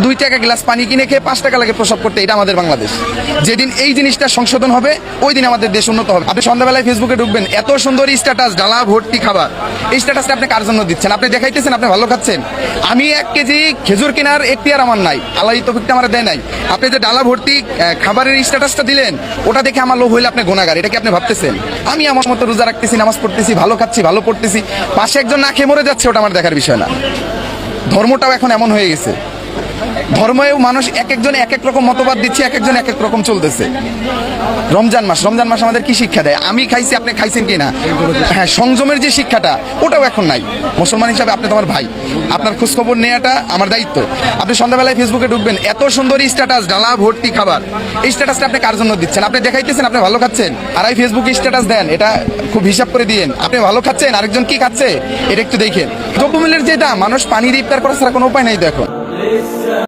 2 টাকা গ্লাস পানি কিনে খেয়ে 5 টাকা লাগে প্রসব করতে। এটা আমাদের বাংলাদেশ। যেদিন এই জিনিসটা সংশোধন হবে ওই দিন আমাদের দেশ উন্নত হবে। আপনি সন্ধ্যাবেলায় ফেসবুকে ঢুকবেন, এত সুন্দর স্ট্যাটাস, ডালা ভর্তি খাবার। এই স্ট্যাটাসটা আপনি কার জন্য দিচ্ছেন? আপনি দেখাইতেছেন আপনি ভালো খাচ্ছেন। আমি 1 কেজি খেজুর কেনার এখতিয়ার আমার নাই, আল্লাহ এই তৌফিকটা আমার দেয় নাই। আপনি যে ডালা ভর্তি খাবারের স্ট্যাটাসটা দিলেন, ওটা দেখে আমার লোভ হইলে আপনি গুনাহগার। এটা কি আপনি ভাবতেছেন? আমি আমার মতো রোজা রাখতেছি, নামাজ পড়তেছি, ভালো খাচ্ছি, ভালো পড়তেছি, পাশে একজন না খেয়ে মরে যাচ্ছে, ওটা আমার দেখার বিষয় না। ধর্মটাও এখন এমন হয়ে গেছে, ধর্মেও মানুষ এক একজন এক এক রকম মতবাদ দিচ্ছে, এক একজন এক এক রকম চলতেছে। রমজান মাস আমাদের কি শিক্ষা দেয়? আমি খাইছি, আপনি খাইছেন কিনা, হ্যাঁ, সংযমের যে শিক্ষাটা ওটাও এখন নাই। মুসলমান হিসাবে আপনি তোমার ভাই, আপনার খোঁজখবর নেওয়াটা আমার দায়িত্ব। আপনি সন্ধ্যাবেলায় ফেসবুকে ঢুকবেন, এত সুন্দর স্ট্যাটাস, ডালা ভর্তি খাবার। এই স্ট্যাটাসটা আপনি কার জন্য দিচ্ছেন? আপনি দেখাইতেছেন আপনি ভালো খাচ্ছেন, আর এই ফেসবুকে স্ট্যাটাস দেন, এটা খুব হিসাব করে দিয়েন। আপনি ভালো খাচ্ছেন, আরেকজন কি খাচ্ছে এটা একটু দেখেন। দ্রব্যমূল্যের যে দাম, মানুষ পানি দিয়ে ইফতার করা ছাড়া কোনো উপায় নাই তো এখন।